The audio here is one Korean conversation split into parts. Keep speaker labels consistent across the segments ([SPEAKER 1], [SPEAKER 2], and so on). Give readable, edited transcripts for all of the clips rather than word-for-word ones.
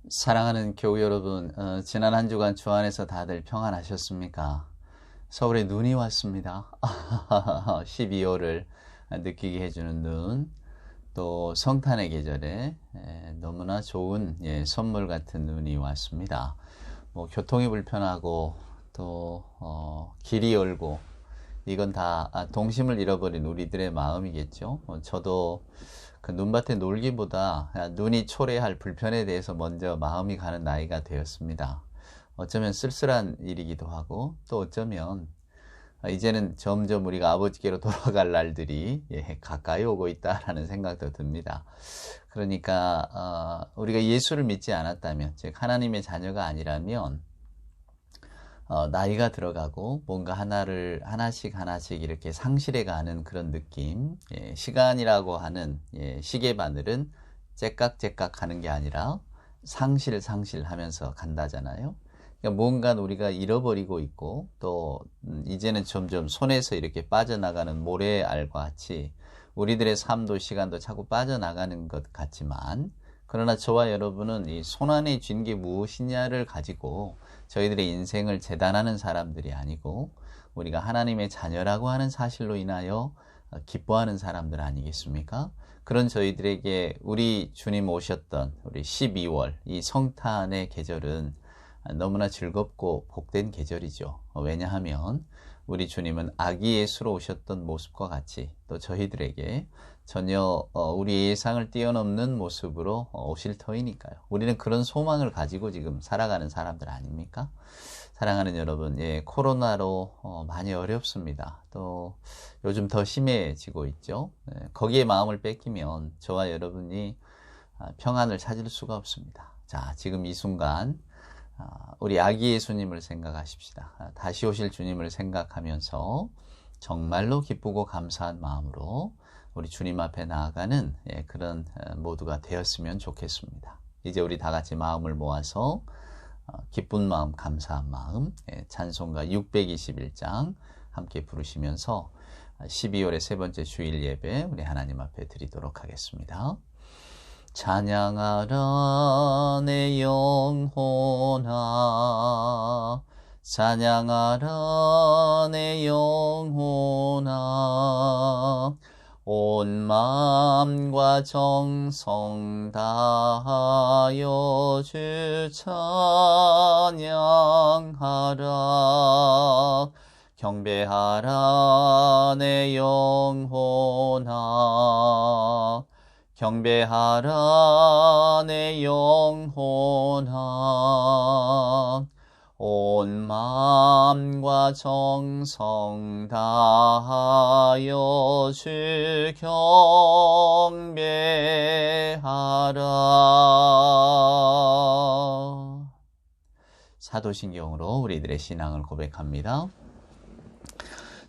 [SPEAKER 1] 사랑하는 교우 여러분, 지난 한 주간 주 안에서 다들 평안하셨습니까? 서울에 눈이 왔습니다. 12월을 느끼게 해주는 눈, 또 성탄의 계절에 너무나 좋은 선물 같은 눈이 왔습니다. 뭐 교통이 불편하고 또 길이 열고 이건 다 동심을 잃어버린 우리들의 마음이겠죠. 저도 그 눈밭에 놀기보다 눈이 초래할 불편에 대해서 먼저 마음이 가는 나이가 되었습니다. 어쩌면 쓸쓸한 일이기도 하고 또 어쩌면 이제는 점점 우리가 아버지께로 돌아갈 날들이 가까이 오고 있다라는 생각도 듭니다. 그러니까 우리가 예수를 믿지 않았다면, 즉 하나님의 자녀가 아니라면 나이가 들어가고 뭔가 하나씩 이렇게 상실해 가는 그런 느낌. 시간이라고 하는 시계바늘은 째깍째깍 하는 게 아니라 상실 하면서 간다잖아요. 그러니까 뭔가 우리가 잃어버리고 있고 또 이제는 점점 손에서 이렇게 빠져나가는 모래알과 같이 우리들의 삶도 시간도 자꾸 빠져나가는 것 같지만, 그러나 저와 여러분은 이 손안에 쥔 게 무엇이냐를 가지고 저희들의 인생을 재단하는 사람들이 아니고 우리가 하나님의 자녀라고 하는 사실로 인하여 기뻐하는 사람들 아니겠습니까? 그런 저희들에게 우리 주님 오셨던 우리 12월 이 성탄의 계절은 너무나 즐겁고 복된 계절이죠. 왜냐하면 우리 주님은 아기 예수로 오셨던 모습과 같이 또 저희들에게 전혀 우리 예상을 뛰어넘는 모습으로 오실 터이니까요. 우리는 그런 소망을 가지고 지금 살아가는 사람들 아닙니까? 사랑하는 여러분, 코로나로 많이 어렵습니다. 또 요즘 더 심해지고 있죠. 거기에 마음을 뺏기면 저와 여러분이 평안을 찾을 수가 없습니다. 자, 지금 이 순간 우리 아기 예수님을 생각하십시다. 다시 오실 주님을 생각하면서 정말로 기쁘고 감사한 마음으로 우리 주님 앞에 나아가는 그런 모두가 되었으면 좋겠습니다. 이제 우리 다 같이 마음을 모아서 기쁜 마음, 감사한 마음, 찬송가 621장 함께 부르시면서 12월의 세 번째 주일 예배 우리 하나님 앞에 드리도록 하겠습니다. 찬양하라 내 영혼아, 찬양하라 내 영혼아, 온 마음과 정성 다하여 주 찬양하라. 경배하라 내 영혼아, 경배하라 내 영혼아, 온 마음과 정성 다하여 주 경배하라. 사도신경으로 우리들의 신앙을 고백합니다.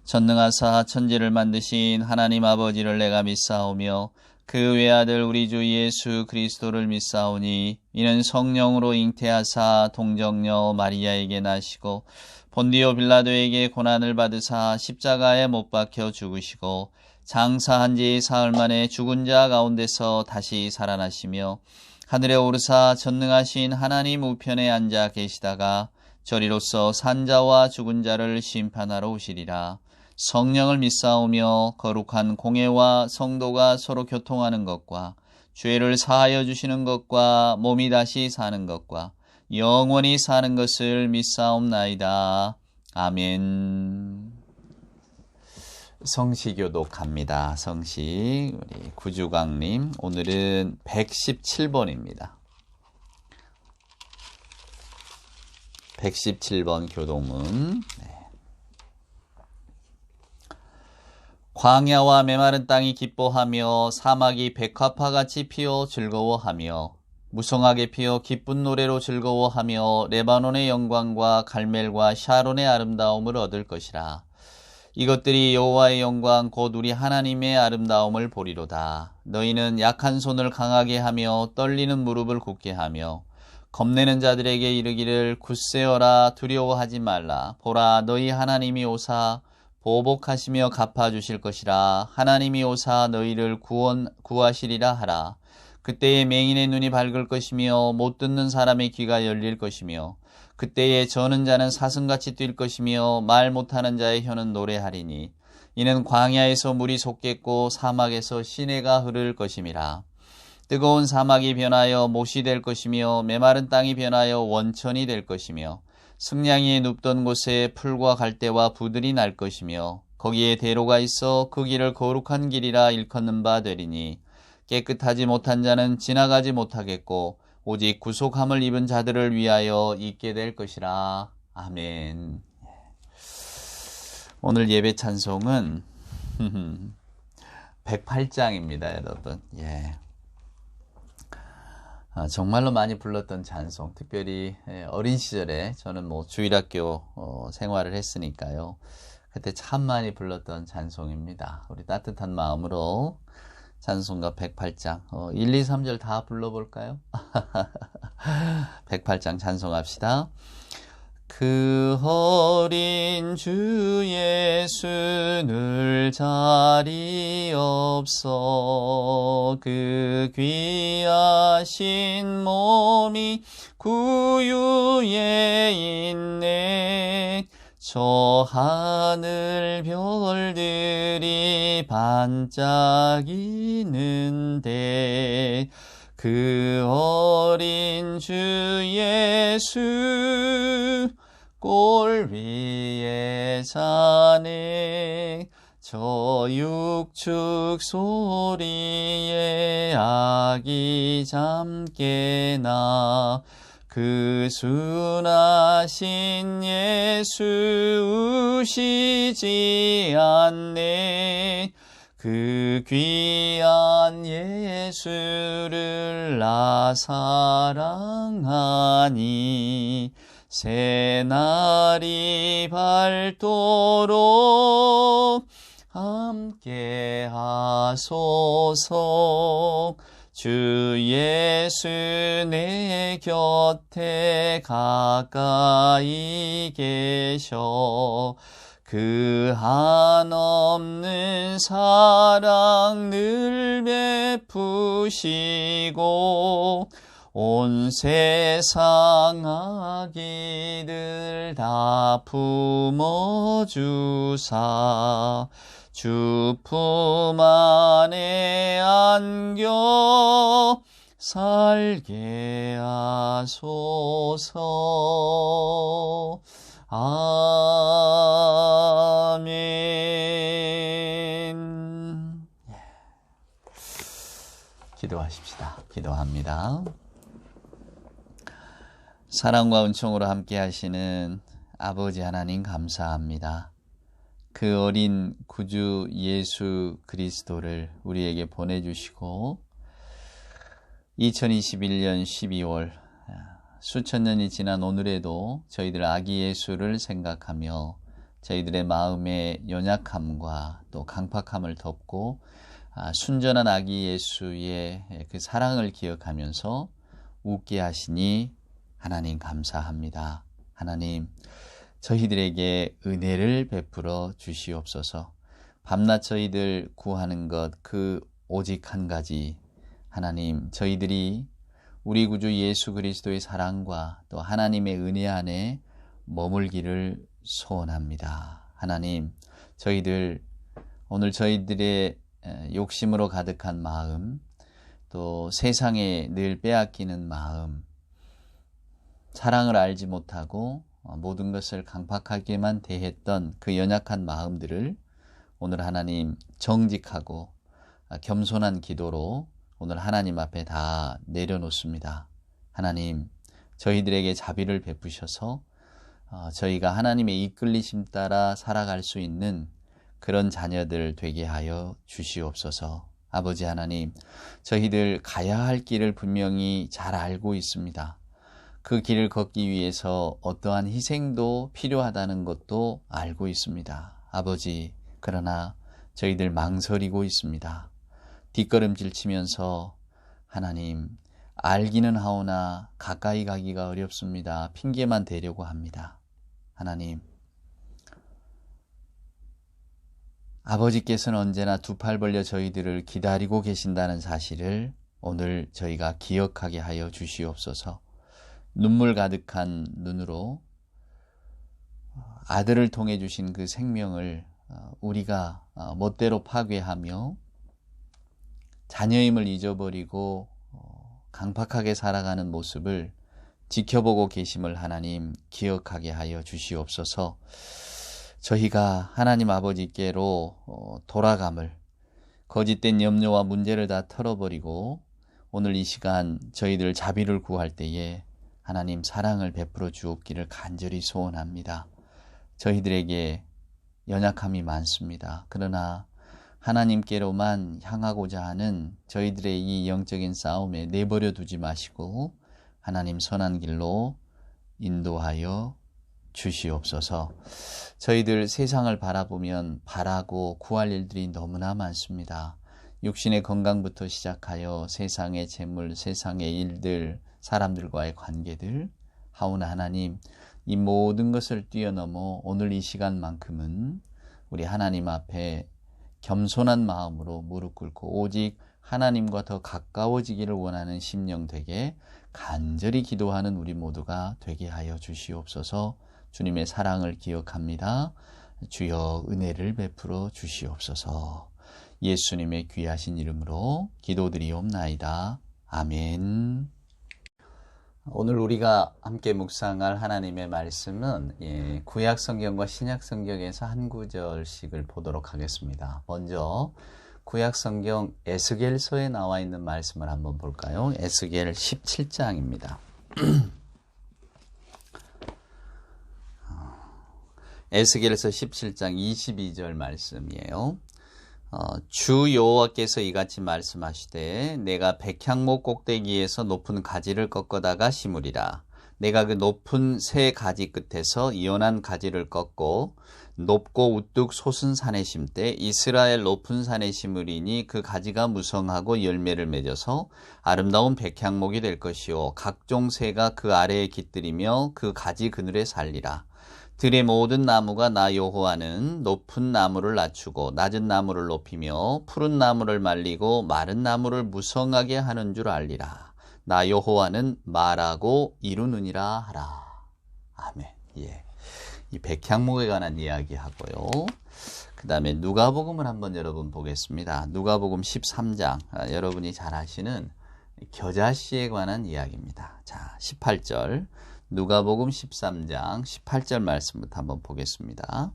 [SPEAKER 1] 전능하사 천지를 만드신 하나님 아버지를 내가 믿사오며 그 외아들 우리 주 예수 그리스도를 믿사오니 이는 성령으로 잉태하사 동정녀 마리아에게 나시고 본디오 빌라도에게 고난을 받으사 십자가에 못 박혀 죽으시고 장사한 지 사흘 만에 죽은 자 가운데서 다시 살아나시며 하늘에 오르사 전능하신 하나님 우편에 앉아 계시다가 저리로서 산자와 죽은 자를 심판하러 오시리라. 성령을 믿사오며 거룩한 공회와 성도가 서로 교통하는 것과 죄를 사하여 주시는 것과 몸이 다시 사는 것과 영원히 사는 것을 믿사옵나이다. 아멘. 성시교독합니다. 성시 우리 구주강님, 오늘은 117번입니다. 117번 교독문. 광야와 메마른 땅이 기뻐하며 사막이 백화파같이 피어 즐거워하며 무성하게 피어 기쁜 노래로 즐거워하며 레바논의 영광과 갈멜과 샤론의 아름다움을 얻을 것이라. 이것들이 여호와의 영광 곧 우리 하나님의 아름다움을 보리로다. 너희는 약한 손을 강하게 하며 떨리는 무릎을 굳게 하며 겁내는 자들에게 이르기를 굳세어라, 두려워하지 말라. 보라, 너희 하나님이 오사 보복하시며 갚아주실 것이라. 하나님이 오사 너희를 구하시리라 하라. 그때에 맹인의 눈이 밝을 것이며 못 듣는 사람의 귀가 열릴 것이며 그때에 저는 자는 사슴같이 뛸 것이며 말 못하는 자의 혀는 노래하리니 이는 광야에서 물이 솟겠고 사막에서 시내가 흐를 것임이라. 뜨거운 사막이 변하여 못이 될 것이며 메마른 땅이 변하여 원천이 될 것이며 승냥이 눕던 곳에 풀과 갈대와 부들이 날 것이며 거기에 대로가 있어 그 길을 거룩한 길이라 일컫는 바 되리니 깨끗하지 못한 자는 지나가지 못하겠고 오직 구속함을 입은 자들을 위하여 있게 될 것이라. 아멘. 오늘 예배 찬송은 108장입니다, 여러분. 정말로 많이 불렀던 찬송, 특별히 어린 시절에 저는 주일학교 생활을 했으니까요. 그때 참 많이 불렀던 찬송입니다. 우리 따뜻한 마음으로 찬송가 108장 1, 2, 3절 다 불러볼까요? 108장 찬송합시다. 그 어린 주 예수 늘 자리 없어 그 귀하신 몸이 구유에 있네. 저 하늘 별들이 반짝이는데 그 어린 주 예수 꼴 위에 사네. 저 육축 소리에 아기 잠깨나 그 순하신 예수 우시지 않네. 그 귀한 예수를 나 사랑하니 새날이 밝도록 함께 하소서. 주 예수 내 곁에 가까이 계셔 그 한없는 사랑 늘 베푸시고 온 세상 악기들 다 품어주사 주 품 안에 안겨 살게 하소서. 아멘. 기도하십시다. 기도합니다. 사랑과 은총으로 함께 하시는 아버지 하나님 감사합니다. 그 어린 구주 예수 그리스도를 우리에게 보내주시고 2021년 12월 수천 년이 지난 오늘에도 저희들 아기 예수를 생각하며 저희들의 마음의 연약함과 또 강팍함을 덮고 순전한 아기 예수의 그 사랑을 기억하면서 웃게 하시니 하나님 감사합니다. 하나님 저희들에게 은혜를 베풀어 주시옵소서. 밤낮 저희들 구하는 것 그 오직 한 가지, 하나님 저희들이 우리 구주 예수 그리스도의 사랑과 또 하나님의 은혜 안에 머물기를 소원합니다. 하나님 저희들 오늘 저희들의 욕심으로 가득한 마음, 또 세상에 늘 빼앗기는 마음, 사랑을 알지 못하고 모든 것을 강팍하게만 대했던 그 연약한 마음들을 오늘 하나님 정직하고 겸손한 기도로 오늘 하나님 앞에 다 내려놓습니다. 하나님 저희들에게 자비를 베푸셔서 저희가 하나님의 이끌리심 따라 살아갈 수 있는 그런 자녀들 되게 하여 주시옵소서. 아버지 하나님 저희들 가야 할 길을 분명히 잘 알고 있습니다. 그 길을 걷기 위해서 어떠한 희생도 필요하다는 것도 알고 있습니다. 아버지, 그러나 저희들 망설이고 있습니다. 뒷걸음질 치면서 하나님, 알기는 하오나 가까이 가기가 어렵습니다. 핑계만 대려고 합니다. 하나님, 아버지께서는 언제나 두 팔 벌려 저희들을 기다리고 계신다는 사실을 오늘 저희가 기억하게 하여 주시옵소서. 눈물 가득한 눈으로 아들을 통해 주신 그 생명을 우리가 멋대로 파괴하며 자녀임을 잊어버리고 강팍하게 살아가는 모습을 지켜보고 계심을 하나님 기억하게 하여 주시옵소서. 저희가 하나님 아버지께로 돌아감을, 거짓된 염려와 문제를 다 털어버리고 오늘 이 시간 저희들 자비를 구할 때에 하나님 사랑을 베풀어 주옵기를 간절히 소원합니다. 저희들에게 연약함이 많습니다. 그러나 하나님께로만 향하고자 하는 저희들의 이 영적인 싸움에 내버려 두지 마시고 하나님 선한 길로 인도하여 주시옵소서. 저희들 세상을 바라보면 바라고 구할 일들이 너무나 많습니다. 육신의 건강부터 시작하여 세상의 재물, 세상의 일들, 사람들과의 관계들, 하오나 하나님 이 모든 것을 뛰어넘어 오늘 이 시간만큼은 우리 하나님 앞에 겸손한 마음으로 무릎 꿇고 오직 하나님과 더 가까워지기를 원하는 심령 되게 간절히 기도하는 우리 모두가 되게 하여 주시옵소서. 주님의 사랑을 기억합니다. 주여 은혜를 베풀어 주시옵소서. 예수님의 귀하신 이름으로 기도드리옵나이다. 아멘. 오늘 우리가 함께 묵상할 하나님의 말씀은 구약 성경과 신약 성경에서 한 구절씩을 보도록 하겠습니다. 먼저 구약 성경 에스겔서에 나와 있는 말씀을 한번 볼까요? 에스겔 17장입니다. 에스겔서 17장 22절 말씀이에요. 주 여호와께서 이같이 말씀하시되 내가 백향목 꼭대기에서 높은 가지를 꺾어다가 심으리라. 내가 그 높은 새 가지 끝에서 연한 가지를 꺾고 높고 우뚝 솟은 산에 심되 이스라엘 높은 산에 심으리니 그 가지가 무성하고 열매를 맺어서 아름다운 백향목이 될 것이요 각종 새가 그 아래에 깃들이며 그 가지 그늘에 살리라. 들의 모든 나무가 나 여호와는 높은 나무를 낮추고 낮은 나무를 높이며 푸른 나무를 말리고 마른 나무를 무성하게 하는 줄 알리라. 나 여호와는 말하고 이루느니라 하라. 아멘. 이 백향목에 관한 이야기하고요. 그 다음에 누가복음을 한번 여러분 보겠습니다. 누가복음 13장 여러분이 잘 아시는 겨자씨에 관한 이야기입니다. 자, 18절 누가복음 13장 18절 말씀부터 한번 보겠습니다.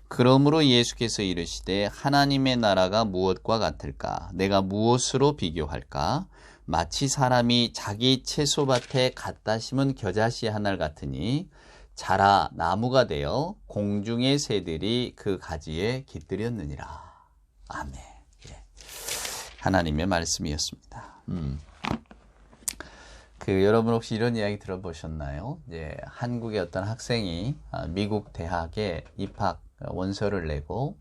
[SPEAKER 1] 그러므로 예수께서 이르시되 하나님의 나라가 무엇과 같을까? 내가 무엇으로 비교할까? 마치 사람이 자기 채소밭에 갖다 심은 겨자씨 하나 같으니 자라 나무가 되어 공중의 새들이 그 가지에 깃들였느니라. 아멘. 하나님의 말씀이었습니다. 여러분 혹시 이런 이야기 들어보셨나요? 한국의 어떤 학생이 미국 대학에 입학 원서를 내고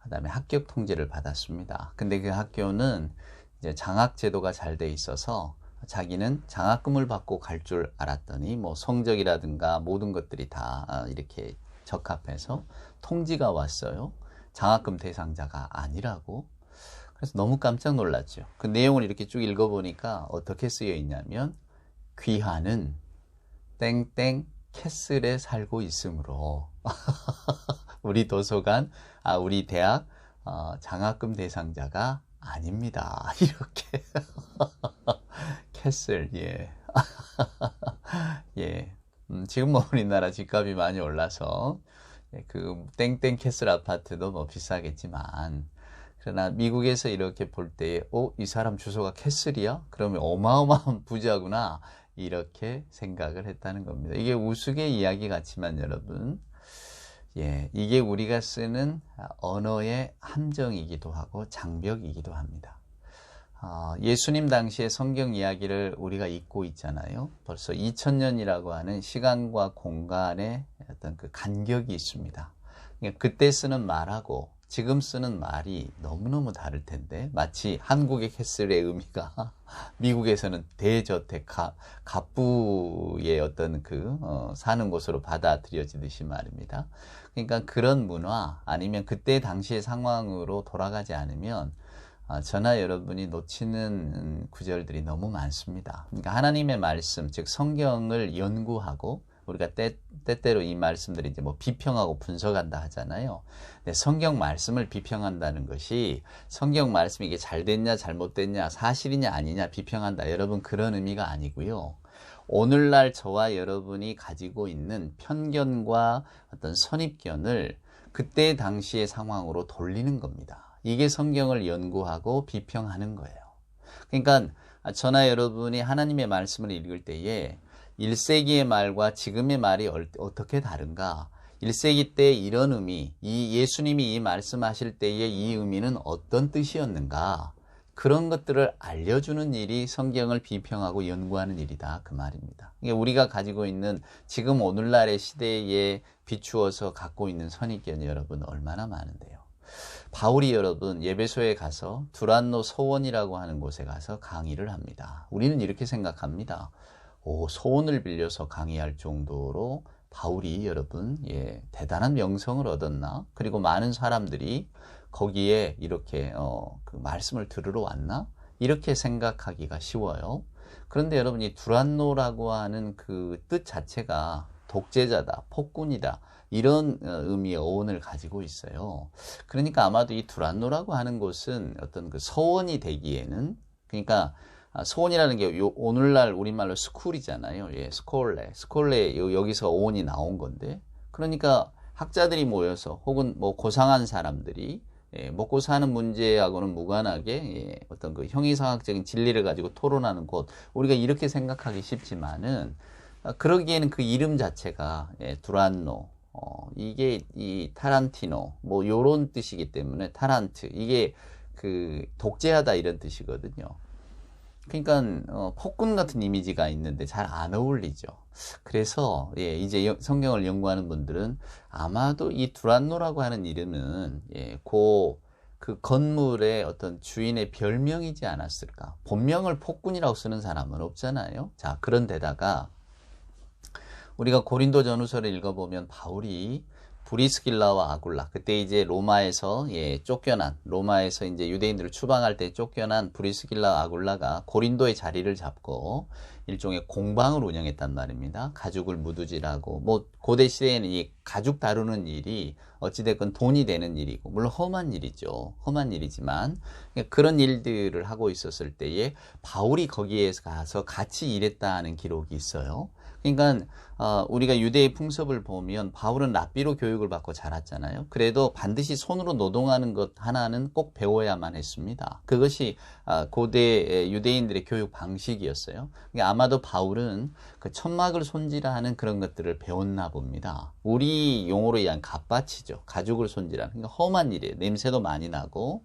[SPEAKER 1] 그다음에 합격 통지를 받았습니다. 근데 그 학교는 이제 장학 제도가 잘 돼 있어서 자기는 장학금을 받고 갈 줄 알았더니 뭐 성적이라든가 모든 것들이 다 이렇게 적합해서 통지가 왔어요. 장학금 대상자가 아니라고. 그래서 너무 깜짝 놀랐죠. 그 내용을 이렇게 쭉 읽어보니까 어떻게 쓰여 있냐면 귀하는 땡땡 캐슬에 살고 있으므로 우리 도서관, 우리 대학 장학금 대상자가 아닙니다. 이렇게 캐슬, 지금 뭐 우리나라 집값이 많이 올라서 그 땡땡 캐슬 아파트도 뭐 비싸겠지만 그러나 미국에서 이렇게 볼 때 이 사람 주소가 캐슬이야? 그러면 어마어마한 부자구나 이렇게 생각을 했다는 겁니다. 이게 우스개 이야기 같지만 여러분 이게 우리가 쓰는 언어의 함정이기도 하고 장벽이기도 합니다. 예수님 당시의 성경 이야기를 우리가 읽고 있잖아요. 벌써 2000년이라고 하는 시간과 공간의 어떤 그 간격이 있습니다. 그러니까 그때 쓰는 말하고 지금 쓰는 말이 너무너무 다를 텐데 마치 한국의 캐슬의 의미가 미국에서는 대저택, 갑부의 어떤 사는 곳으로 받아들여지듯이 말입니다. 그러니까 그런 문화 아니면 그때 당시의 상황으로 돌아가지 않으면 저나 여러분이 놓치는 구절들이 너무 많습니다. 그러니까 하나님의 말씀, 즉 성경을 연구하고 우리가 때때로 이 말씀들이 이제 뭐 비평하고 분석한다 하잖아요. 근데 성경 말씀을 비평한다는 것이 성경 말씀이 이게 잘 됐냐 잘못됐냐 사실이냐 아니냐 비평한다. 여러분 그런 의미가 아니고요. 오늘날 저와 여러분이 가지고 있는 편견과 어떤 선입견을 그때 당시의 상황으로 돌리는 겁니다. 이게 성경을 연구하고 비평하는 거예요. 그러니까 저나 여러분이 하나님의 말씀을 읽을 때에 1세기의 말과 지금의 말이 어떻게 다른가? 1세기 때 이런 의미, 이 예수님이 이 말씀하실 때의 이 의미는 어떤 뜻이었는가? 그런 것들을 알려주는 일이 성경을 비평하고 연구하는 일이다. 그 말입니다. 이게 우리가 가지고 있는 지금 오늘날의 시대에 비추어서 갖고 있는 선입견이 여러분 얼마나 많은데요. 바울이 여러분 에베소에 가서 두란노 소원이라고 하는 곳에 가서 강의를 합니다. 우리는 이렇게 생각합니다. 소원을 빌려서 강의할 정도로 바울이 여러분 대단한 명성을 얻었나? 그리고 많은 사람들이 거기에 이렇게 그 말씀을 들으러 왔나? 이렇게 생각하기가 쉬워요. 그런데 여러분 이 두란노라고 하는 그 뜻 자체가 독재자다, 폭군이다 이런 의미의 어원을 가지고 있어요. 그러니까 아마도 이 두란노라고 하는 곳은 어떤 그 서원이 되기에는 그러니까 소원이라는 게 오늘날 우리말로 스쿨이잖아요. 스콜레 여기서 어원이 나온 건데 그러니까 학자들이 모여서 혹은 뭐 고상한 사람들이 먹고 사는 문제하고는 무관하게 어떤 그 형이상학적인 진리를 가지고 토론하는 곳 우리가 이렇게 생각하기 쉽지만은 그러기에는 그 이름 자체가 두란노 이게 이 타란티노 뭐 요런 뜻이기 때문에 타란트 이게 그 독재하다 이런 뜻이거든요. 그러니까 폭군 같은 이미지가 있는데 잘 안 어울리죠. 그래서 이제 성경을 연구하는 분들은 아마도 이 두란노라고 하는 이름은 그 건물의 어떤 주인의 별명이지 않았을까. 본명을 폭군이라고 쓰는 사람은 없잖아요. 자, 그런데다가 우리가 고린도 전후서를 읽어보면 바울이 브리스길라와 아굴라 그때 이제 로마에서 쫓겨난 로마에서 이제 유대인들을 추방할 때 쫓겨난 브리스길라 아굴라가 고린도의 자리를 잡고 일종의 공방을 운영했단 말입니다. 가죽을 무두질하고 뭐 고대 시대에는 이 가죽 다루는 일이 어찌됐건 돈이 되는 일이고 물론 험한 일이죠. 험한 일이지만 그런 일들을 하고 있었을 때에 바울이 거기에 가서 같이 일했다는 기록이 있어요. 그러니까 우리가 유대의 풍습을 보면 바울은 랍비로 교육을 받고 자랐잖아요. 그래도 반드시 손으로 노동하는 것 하나는 꼭 배워야만 했습니다. 그것이 고대 유대인들의 교육 방식이었어요. 그러니까 아마도 바울은 그 천막을 손질하는 그런 것들을 배웠나 봅니다. 우리 용어로 얘기한 갓바치죠. 가죽을 손질하는 그러니까 험한 일이에요. 냄새도 많이 나고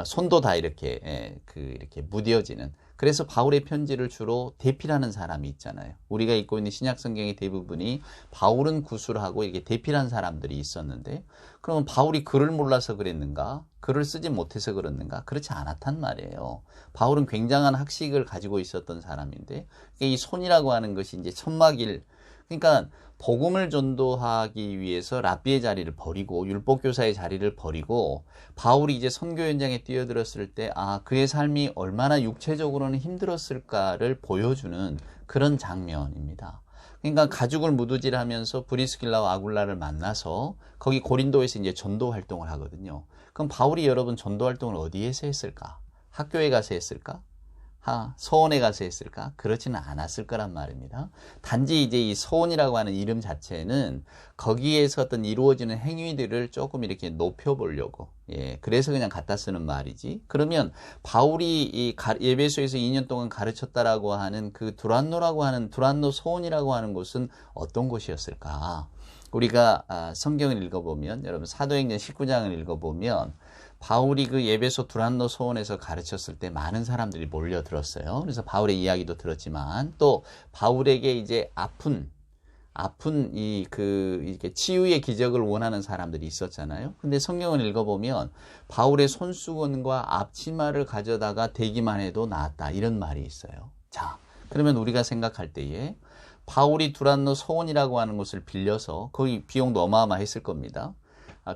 [SPEAKER 1] 손도 다 이렇게 이렇게 무뎌지는. 그래서 바울의 편지를 주로 대필하는 사람이 있잖아요. 우리가 읽고 있는 신약 성경의 대부분이 바울은 구술하고 이렇게 대필한 사람들이 있었는데 그러면 바울이 글을 몰라서 그랬는가? 글을 쓰지 못해서 그랬는가? 그렇지 않았단 말이에요. 바울은 굉장한 학식을 가지고 있었던 사람인데 이 손이라고 하는 것이 이제 천막일 그러니까 복음을 전도하기 위해서 랍비의 자리를 버리고 율법교사의 자리를 버리고 바울이 이제 선교 현장에 뛰어들었을 때 그의 삶이 얼마나 육체적으로는 힘들었을까를 보여주는 그런 장면입니다. 그러니까 가죽을 무두질하면서 브리스길라와 아굴라를 만나서 거기 고린도에서 이제 전도 활동을 하거든요. 그럼 바울이 여러분 전도 활동을 어디에서 했을까? 학교에 가서 했을까? 서원에 가서 했을까? 그렇지는 않았을 거란 말입니다. 단지 이제 이 서원이라고 하는 이름 자체는 거기에서 어떤 이루어지는 행위들을 조금 이렇게 높여보려고 그래서 그냥 갖다 쓰는 말이지. 그러면 바울이 이 에베소에서 2년 동안 가르쳤다라고 하는 그 두란노라고 하는 두란노 서원이라고 하는 곳은 어떤 곳이었을까? 우리가 성경을 읽어보면 여러분 사도행전 19장을 읽어보면 바울이 그 에베소 두란노 소원에서 가르쳤을 때 많은 사람들이 몰려들었어요. 그래서 바울의 이야기도 들었지만 또 바울에게 이제 아픈 이렇게 치유의 기적을 원하는 사람들이 있었잖아요. 근데 성경을 읽어보면 바울의 손수건과 앞치마를 가져다가 대기만 해도 나았다. 이런 말이 있어요. 자, 그러면 우리가 생각할 때에 바울이 두란노 소원이라고 하는 곳을 빌려서 거기 비용도 어마어마했을 겁니다.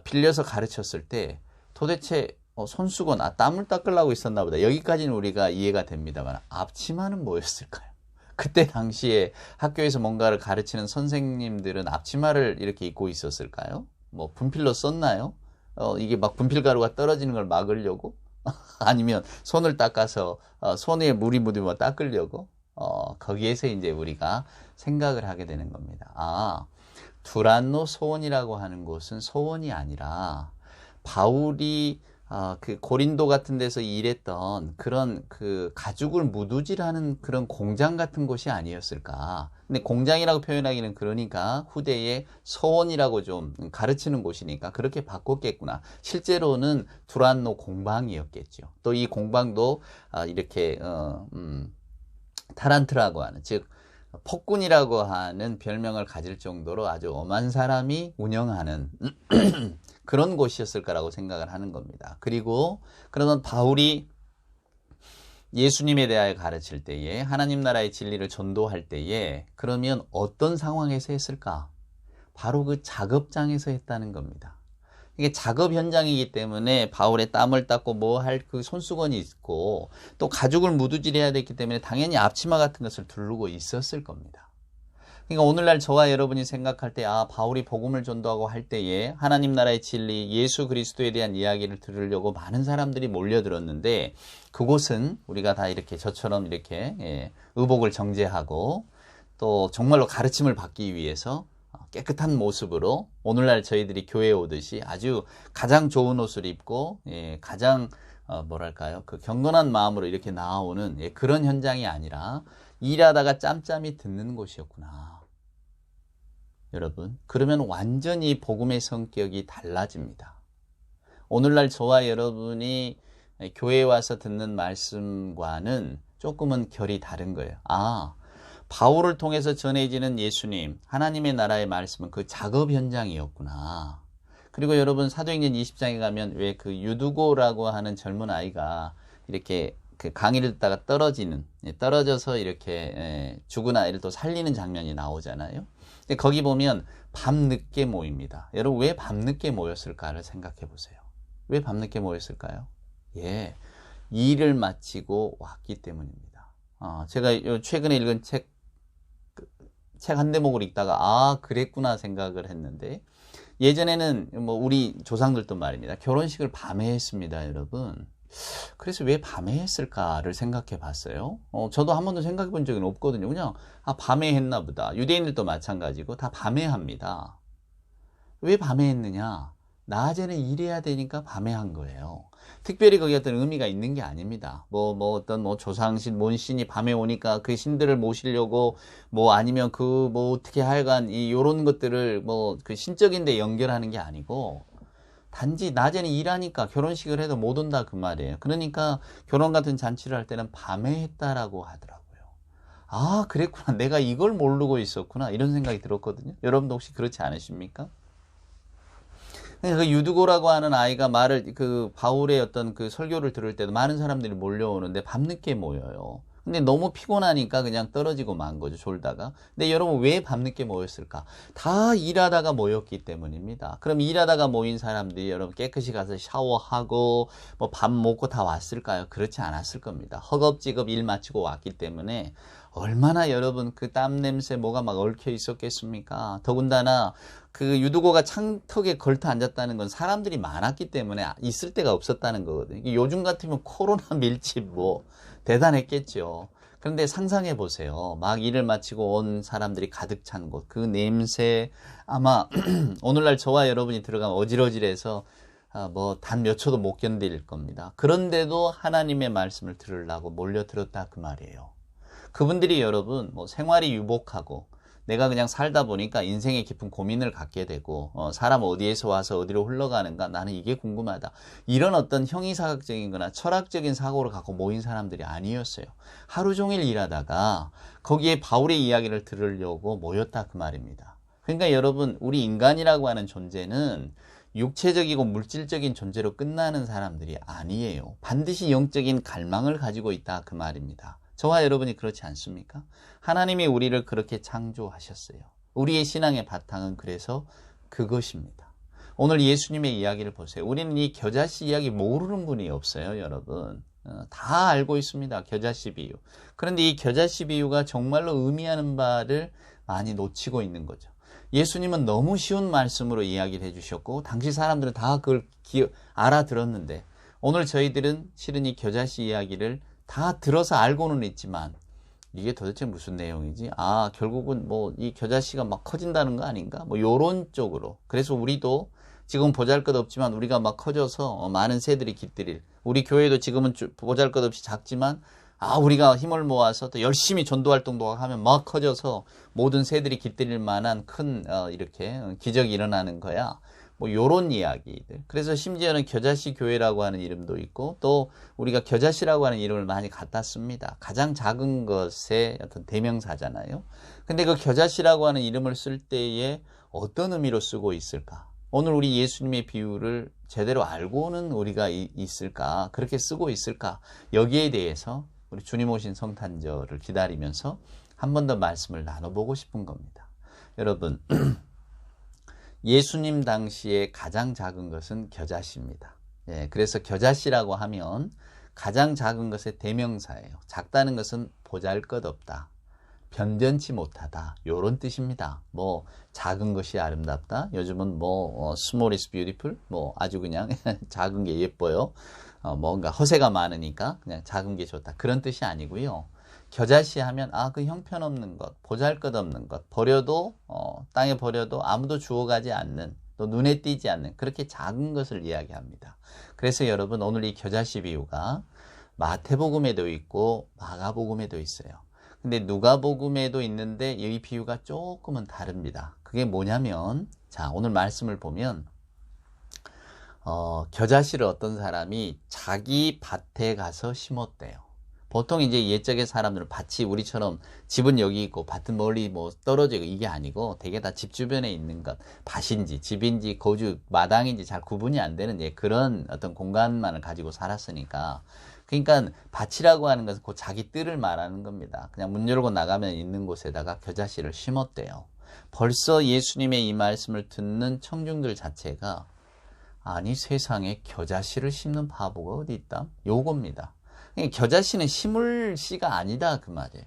[SPEAKER 1] 빌려서 가르쳤을 때 도대체 손수건, 땀을 닦으려고 있었나 보다. 여기까지는 우리가 이해가 됩니다만, 앞치마는 뭐였을까요? 그때 당시에 학교에서 뭔가를 가르치는 선생님들은 앞치마를 이렇게 입고 있었을까요? 뭐, 분필로 썼나요? 이게 막 분필가루가 떨어지는 걸 막으려고? 아니면 손을 닦아서, 손에 물이 묻으면 닦으려고? 거기에서 이제 우리가 생각을 하게 되는 겁니다. 두란노 소원이라고 하는 곳은 소원이 아니라 바울이 그 고린도 같은 데서 일했던 그런 그 가죽을 무두질하는 그런 공장 같은 곳이 아니었을까. 근데 공장이라고 표현하기는 그러니까 후대에 소원이라고 좀 가르치는 곳이니까 그렇게 바꿨겠구나. 실제로는 두란노 공방이었겠죠. 또 이 공방도 이렇게 타란트라고 하는, 즉 폭군이라고 하는 별명을 가질 정도로 아주 엄한 사람이 운영하는 그런 곳이었을 거라고 생각을 하는 겁니다. 그리고 그러던 바울이 예수님에 대하여 가르칠 때에, 하나님 나라의 진리를 전도할 때에 그러면 어떤 상황에서 했을까? 바로 그 작업장에서 했다는 겁니다. 이게 작업 현장이기 때문에 바울의 땀을 닦고 뭐 할 그 손수건이 있고 또 가죽을 무두질해야 됐기 때문에 당연히 앞치마 같은 것을 두르고 있었을 겁니다. 그러니까 오늘날 저와 여러분이 생각할 때 바울이 복음을 전도하고 할 때에 하나님 나라의 진리, 예수 그리스도에 대한 이야기를 들으려고 많은 사람들이 몰려들었는데 그곳은 우리가 다 이렇게 저처럼 이렇게 의복을 정제하고 또 정말로 가르침을 받기 위해서 깨끗한 모습으로 오늘날 저희들이 교회에 오듯이 아주 가장 좋은 옷을 입고 가장 뭐랄까요, 그 경건한 마음으로 이렇게 나아오는 그런 현장이 아니라 일하다가 짬짬이 듣는 곳이었구나. 여러분, 그러면 완전히 복음의 성격이 달라집니다. 오늘날 저와 여러분이 교회에 와서 듣는 말씀과는 조금은 결이 다른 거예요. 바울을 통해서 전해지는 예수님, 하나님의 나라의 말씀은 그 작업 현장이었구나. 그리고 여러분 사도행전 20장에 가면 왜 그 유두고라고 하는 젊은 아이가 이렇게 그 강의를 듣다가 떨어져서 이렇게 죽은 아이를 또 살리는 장면이 나오잖아요. 근데 거기 보면 밤늦게 모입니다. 여러분 왜 밤늦게 모였을까를 생각해 보세요. 왜 밤늦게 모였을까요? 일을 마치고 왔기 때문입니다. 제가 최근에 읽은 책 한 대목을 읽다가 그랬구나 생각을 했는데, 예전에는 뭐 우리 조상들도 말입니다. 결혼식을 밤에 했습니다, 여러분. 그래서 왜 밤에 했을까를 생각해 봤어요. 저도 한 번도 생각해 본 적은 없거든요. 그냥 밤에 했나 보다. 유대인들도 마찬가지고 다 밤에 합니다. 왜 밤에 했느냐? 낮에는 일해야 되니까 밤에 한 거예요. 특별히 거기 어떤 의미가 있는 게 아닙니다. 어떤 조상신, 뭔신이 밤에 오니까 그 신들을 모시려고, 아니면 어떻게 하여간, 요런 것들을 그 신적인 데 연결하는 게 아니고, 단지 낮에는 일하니까 결혼식을 해도 못 온다 그 말이에요. 그러니까 결혼 같은 잔치를 할 때는 밤에 했다라고 하더라고요. 그랬구나. 내가 이걸 모르고 있었구나. 이런 생각이 들었거든요. 여러분도 혹시 그렇지 않으십니까? 그 유두고라고 하는 아이가 그 바울의 어떤 그 설교를 들을 때도 많은 사람들이 몰려오는데 밤늦게 모여요. 근데 너무 피곤하니까 그냥 떨어지고 만 거죠, 졸다가. 근데 여러분 왜 밤늦게 모였을까? 다 일하다가 모였기 때문입니다. 그럼 일하다가 모인 사람들이 여러분 깨끗이 가서 샤워하고 밥 먹고 다 왔을까요? 그렇지 않았을 겁니다. 허겁지겁 일 마치고 왔기 때문에 얼마나 여러분 그 땀 냄새 뭐가 막 얽혀 있었겠습니까? 더군다나 그 유두고가 창턱에 걸터 앉았다는 건 사람들이 많았기 때문에 있을 데가 없었다는 거거든요. 요즘 같으면 코로나 밀집 대단했겠죠. 그런데 상상해 보세요. 막 일을 마치고 온 사람들이 가득 찬 곳, 그 냄새 아마 오늘날 저와 여러분이 들어가면 어질어질해서 단 몇 초도 못 견딜 겁니다. 그런데도 하나님의 말씀을 들으려고 몰려들었다 그 말이에요. 그분들이 여러분 생활이 유복하고 내가 그냥 살다 보니까 인생에 깊은 고민을 갖게 되고 사람 어디에서 와서 어디로 흘러가는가 나는 이게 궁금하다. 이런 어떤 형이사학적인 거나 철학적인 사고를 갖고 모인 사람들이 아니었어요. 하루 종일 일하다가 거기에 바울의 이야기를 들으려고 모였다 그 말입니다. 그러니까 여러분 우리 인간이라고 하는 존재는 육체적이고 물질적인 존재로 끝나는 사람들이 아니에요. 반드시 영적인 갈망을 가지고 있다 그 말입니다. 저와 여러분이 그렇지 않습니까? 하나님이 우리를 그렇게 창조하셨어요. 우리의 신앙의 바탕은 그래서 그것입니다. 오늘 예수님의 이야기를 보세요. 우리는 이 겨자씨 이야기 모르는 분이 없어요, 여러분. 다 알고 있습니다. 겨자씨 비유. 그런데 이 겨자씨 비유가 정말로 의미하는 바를 많이 놓치고 있는 거죠. 예수님은 너무 쉬운 말씀으로 이야기를 해주셨고 당시 사람들은 다 그걸 알아들었는데 오늘 저희들은 실은 이 겨자씨 이야기를 다 들어서 알고는 있지만 이게 도대체 무슨 내용이지? 아, 결국은 뭐 이 겨자씨가 막 커진다는 거 아닌가? 뭐 요런 쪽으로. 그래서 우리도 지금 보잘것없지만 우리가 막 커져서 많은 새들이 깃들일. 우리 교회도 지금은 보잘것없이 작지만 우리가 힘을 모아서 또 열심히 전도활동도 하면 막 커져서 모든 새들이 깃들일 만한 큰 이렇게 기적이 일어나는 거야. 뭐 요런 이야기들. 그래서 심지어는 겨자씨 교회라고 하는 이름도 있고 또 우리가 겨자씨라고 하는 이름을 많이 갖다 씁니다. 가장 작은 것의 어떤 대명사잖아요. 근데 그 겨자씨라고 하는 이름을 쓸 때에 어떤 의미로 쓰고 있을까? 오늘 우리 예수님의 비유를 제대로 알고는 우리가 있을까? 그렇게 쓰고 있을까? 여기에 대해서 우리 주님 오신 성탄절을 기다리면서 한 번 더 말씀을 나눠보고 싶은 겁니다. 여러분, 예수님 당시에 가장 작은 것은 겨자씨입니다. 예, 그래서 겨자씨라고 하면 가장 작은 것의 대명사예요. 작다는 것은 보잘것없다. 변변치 못하다. 요런 뜻입니다. 뭐 작은 것이 아름답다. 요즘은 뭐 small is beautiful. 뭐 아주 그냥 작은 게 예뻐요. 뭔가 허세가 많으니까 그냥 작은 게 좋다. 그런 뜻이 아니고요. 겨자씨 하면 그 형편없는 것, 보잘것없는 것, 버려도 땅에 버려도 아무도 주워가지 않는, 또 눈에 띄지 않는 그렇게 작은 것을 이야기합니다. 그래서 여러분 오늘 이 겨자씨 비유가 마태복음에도 있고 마가복음에도 있어요. 근데 누가복음에도 있는데 이 비유가 조금은 다릅니다. 그게 뭐냐면 자, 오늘 말씀을 보면 겨자씨를 어떤 사람이 자기 밭에 가서 심었대요. 보통 이제 옛적의 사람들은 밭이 우리처럼 집은 여기 있고 밭은 멀리 뭐 떨어져 있고 이게 아니고 되게 다 집 주변에 있는 것, 밭인지 집인지 거주 마당인지 잘 구분이 안 되는 그런 어떤 공간만을 가지고 살았으니까 그러니까 밭이라고 하는 것은 그 자기 뜰을 말하는 겁니다. 그냥 문 열고 나가면 있는 곳에다가 겨자씨를 심었대요. 벌써 예수님의 이 말씀을 듣는 청중들 자체가 아니 세상에 겨자씨를 심는 바보가 어디 있다? 요겁니다. 겨자씨는 심을 씨가 아니다 그 말이에요.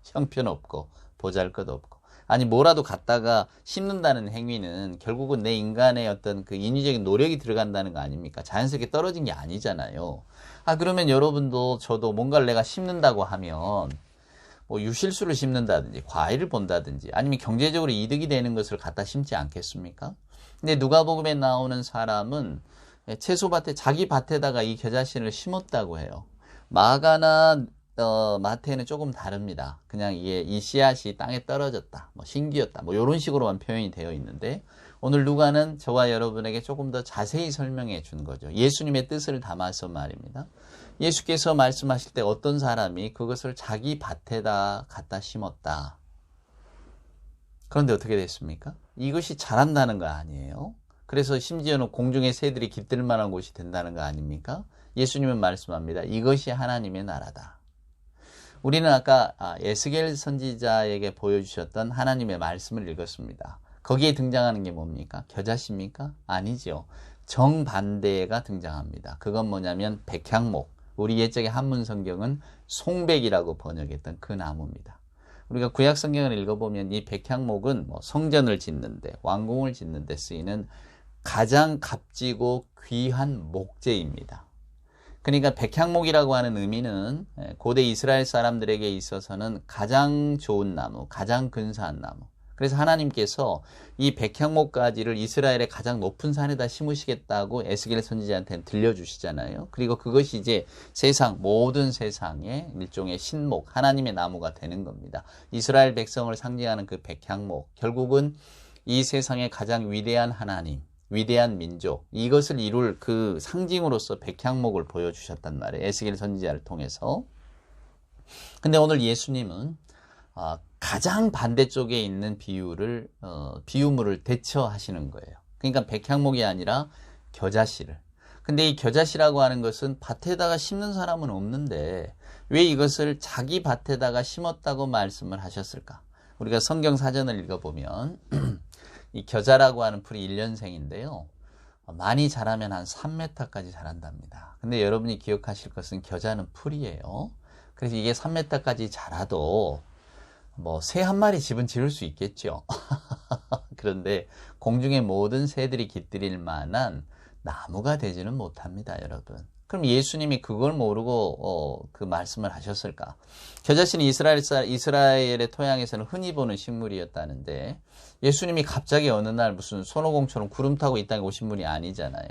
[SPEAKER 1] 형편없고 보잘것없고 아니 뭐라도 갖다가 심는다는 행위는 결국은 내 인간의 어떤 그 인위적인 노력이 들어간다는 거 아닙니까? 자연스럽게 떨어진 게 아니잖아요. 그러면 여러분도 저도 뭔가를 내가 심는다고 하면 뭐 유실수를 심는다든지 과일을 본다든지 아니면 경제적으로 이득이 되는 것을 갖다 심지 않겠습니까? 근데 누가복음에 나오는 사람은 채소밭에 자기 밭에다가 이 겨자씨를 심었다고 해요. 마가나 마태는 조금 다릅니다. 그냥 이 씨앗이 땅에 떨어졌다, 뭐 신기였다, 뭐 이런 식으로만 표현이 되어 있는데 오늘 누가는 저와 여러분에게 조금 더 자세히 설명해 준 거죠. 예수님의 뜻을 담아서 말입니다. 예수께서 말씀하실 때 어떤 사람이 그것을 자기 밭에다 갖다 심었다. 그런데 어떻게 됐습니까? 이것이 자란다는 거 아니에요? 그래서 심지어는 공중의 새들이 깃들 만한 곳이 된다는 거 아닙니까? 예수님은 말씀합니다. 이것이 하나님의 나라다. 우리는 아까 에스겔 선지자에게 보여주셨던 하나님의 말씀을 읽었습니다. 거기에 등장하는 게 뭡니까? 겨자씨입니까? 아니죠. 정반대가 등장합니다. 그건 뭐냐면 백향목. 우리 옛적의 한문 성경은 송백이라고 번역했던 그 나무입니다. 우리가 구약 성경을 읽어보면 이 백향목은 뭐 성전을 짓는데 왕궁을 짓는데 쓰이는 가장 값지고 귀한 목재입니다. 그러니까 백향목이라고 하는 의미는 고대 이스라엘 사람들에게 있어서는 가장 좋은 나무, 가장 근사한 나무. 그래서 하나님께서 이 백향목 가지를 이스라엘의 가장 높은 산에다 심으시겠다고 에스겔 선지자한테 들려주시잖아요. 그리고 그것이 이제 모든 세상의 일종의 신목, 하나님의 나무가 되는 겁니다. 이스라엘 백성을 상징하는 그 백향목, 결국은 이 세상의 가장 위대한 하나님, 위대한 민족, 이것을 이룰 그 상징으로서 백향목을 보여주셨단 말이에요. 에스겔 선지자를 통해서. 근데 오늘 예수님은 가장 반대쪽에 있는 비유물을 대처하시는 거예요. 그러니까 백향목이 아니라 겨자씨를. 근데 이 겨자씨라고 하는 것은 밭에다가 심는 사람은 없는데 왜 이것을 자기 밭에다가 심었다고 말씀을 하셨을까? 우리가 성경 사전을 읽어보면 이 겨자라고 하는 풀이 1년생인데요. 많이 자라면 한 3m까지 자란답니다. 근데 여러분이 기억하실 것은 겨자는 풀이에요. 그래서 이게 3m까지 자라도 뭐 새 한 마리 집은 지을 수 있겠죠. 그런데 공중의 모든 새들이 깃들일 만한 나무가 되지는 못합니다, 여러분. 그럼 예수님이 그걸 모르고 그 말씀을 하셨을까? 겨자씨는 이스라엘의 토양에서는 흔히 보는 식물이었다는데 예수님이 갑자기 어느 날 무슨 손오공처럼 구름 타고 이 땅에 오신 분이 아니잖아요.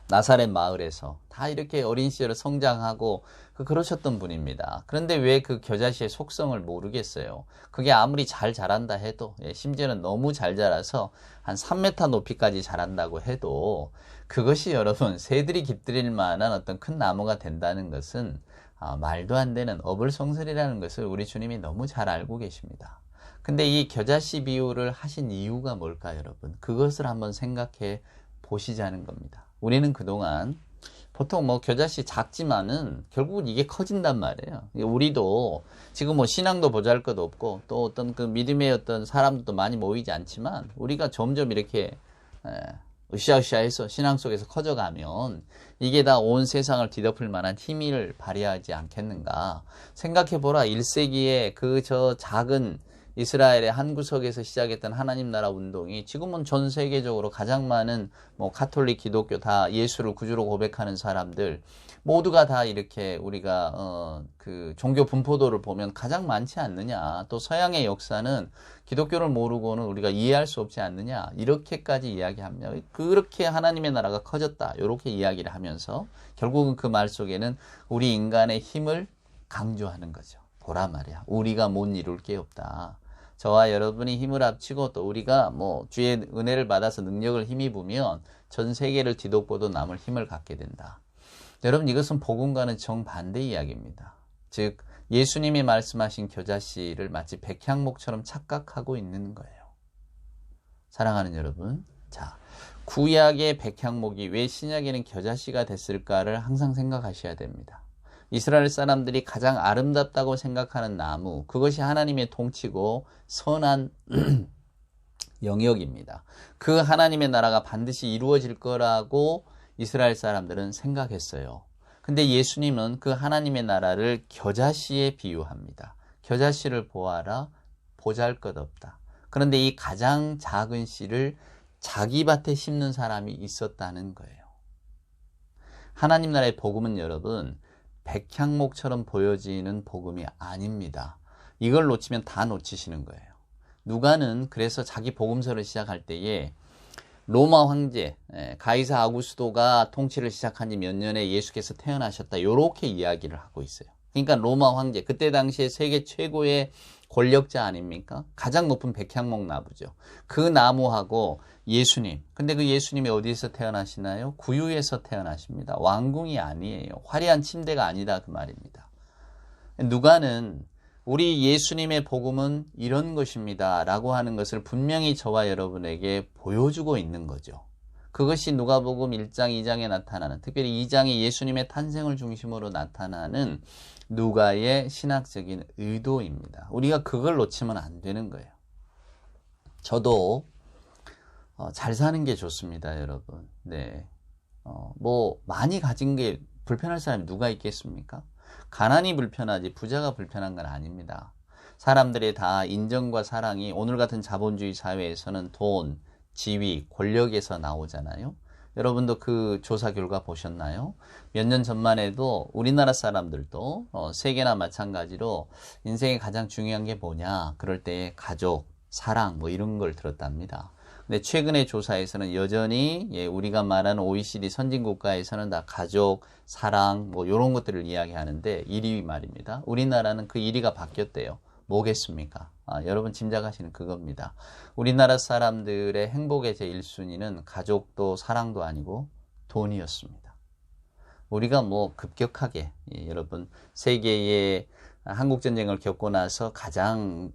[SPEAKER 1] 나사렛 마을에서 다 이렇게 어린 시절에 성장하고 그러셨던 분입니다. 그런데 왜 그 겨자씨의 속성을 모르겠어요? 그게 아무리 잘 자란다 해도, 심지어는 너무 잘 자라서 한 3m 높이까지 자란다고 해도 그것이 여러분 새들이 깃들일 만한 어떤 큰 나무가 된다는 것은 말도 안 되는 어불성설이라는 것을 우리 주님이 너무 잘 알고 계십니다. 근데 이 겨자씨 비유를 하신 이유가 뭘까, 여러분? 그것을 한번 생각해 보시자는 겁니다. 우리는 그동안 보통 뭐 겨자씨 작지만은 결국은 이게 커진단 말이에요. 우리도 지금 뭐 신앙도 보잘것 없고 또 어떤 그 믿음의 어떤 사람들도 많이 모이지 않지만 우리가 점점 이렇게 으쌰으쌰해서 신앙 속에서 커져가면 이게 다 온 세상을 뒤덮을 만한 힘을 발휘하지 않겠는가. 생각해보라. 1세기에 그 저 작은 이스라엘의 한 구석에서 시작했던 하나님 나라 운동이 지금은 전 세계적으로 가장 많은 뭐 가톨릭, 기독교 다 예수를 구주로 고백하는 사람들 모두가 다 이렇게 우리가 그 종교 분포도를 보면 가장 많지 않느냐. 또 서양의 역사는 기독교를 모르고는 우리가 이해할 수 없지 않느냐. 이렇게까지 이야기합니다. 그렇게 하나님의 나라가 커졌다. 이렇게 이야기를 하면서 결국은 그 말 속에는 우리 인간의 힘을 강조하는 거죠. 보라 말이야. 우리가 못 이룰 게 없다. 저와 여러분이 힘을 합치고 또 우리가 뭐 주의 은혜를 받아서 능력을 힘입으면 전 세계를 뒤덮고도 남을 힘을 갖게 된다. 여러분 이것은 복음과는 정반대 이야기입니다. 즉 예수님이 말씀하신 겨자씨를 마치 백향목처럼 착각하고 있는 거예요. 사랑하는 여러분, 자 구약의 백향목이 왜 신약에는 겨자씨가 됐을까를 항상 생각하셔야 됩니다. 이스라엘 사람들이 가장 아름답다고 생각하는 나무, 그것이 하나님의 통치고 선한 영역입니다. 그 하나님의 나라가 반드시 이루어질 거라고 이스라엘 사람들은 생각했어요. 근데 예수님은 그 하나님의 나라를 겨자씨에 비유합니다. 겨자씨를 보아라, 보잘것없다. 그런데 이 가장 작은 씨를 자기 밭에 심는 사람이 있었다는 거예요. 하나님 나라의 복음은 여러분 백향목처럼 보여지는 복음이 아닙니다. 이걸 놓치면 다 놓치시는 거예요. 누가는 그래서 자기 복음서를 시작할 때에 로마 황제 가이사 아구스도가 통치를 시작한 지 몇 년에 예수께서 태어나셨다. 이렇게 이야기를 하고 있어요. 그러니까 로마 황제, 그때 당시에 세계 최고의 권력자 아닙니까? 가장 높은 백향목 나무죠. 그 나무하고 예수님. 근데 그 예수님이 어디에서 태어나시나요? 구유에서 태어나십니다. 왕궁이 아니에요. 화려한 침대가 아니다 그 말입니다. 누가는 우리 예수님의 복음은 이런 것입니다 라고 하는 것을 분명히 저와 여러분에게 보여주고 있는 거죠. 그것이 누가복음 1장, 2장에 나타나는, 특별히 2장에 예수님의 탄생을 중심으로 나타나는 누가의 신학적인 의도입니다. 우리가 그걸 놓치면 안 되는 거예요. 저도 잘 사는 게 좋습니다, 여러분. 네, 뭐 많이 가진 게 불편할 사람이 누가 있겠습니까? 가난이 불편하지 부자가 불편한 건 아닙니다. 사람들의 다 인정과 사랑이 오늘 같은 자본주의 사회에서는 돈, 지위, 권력에서 나오잖아요. 여러분도 그 조사 결과 보셨나요? 몇 년 전만 해도 우리나라 사람들도 세계나 마찬가지로 인생에 가장 중요한 게 뭐냐? 그럴 때 가족, 사랑 뭐 이런 걸 들었답니다. 근데 최근의 조사에서는 여전히 우리가 말하는 OECD 선진 국가에서는 다 가족, 사랑 뭐 이런 것들을 이야기하는데 1위 말입니다. 우리나라는 그 1위가 바뀌었대요. 뭐겠습니까? 여러분 짐작하시는 그겁니다. 우리나라 사람들의 행복의 제1순위는 가족도 사랑도 아니고 돈이었습니다. 우리가 뭐 급격하게 여러분 세계의 한국전쟁을 겪고 나서 가장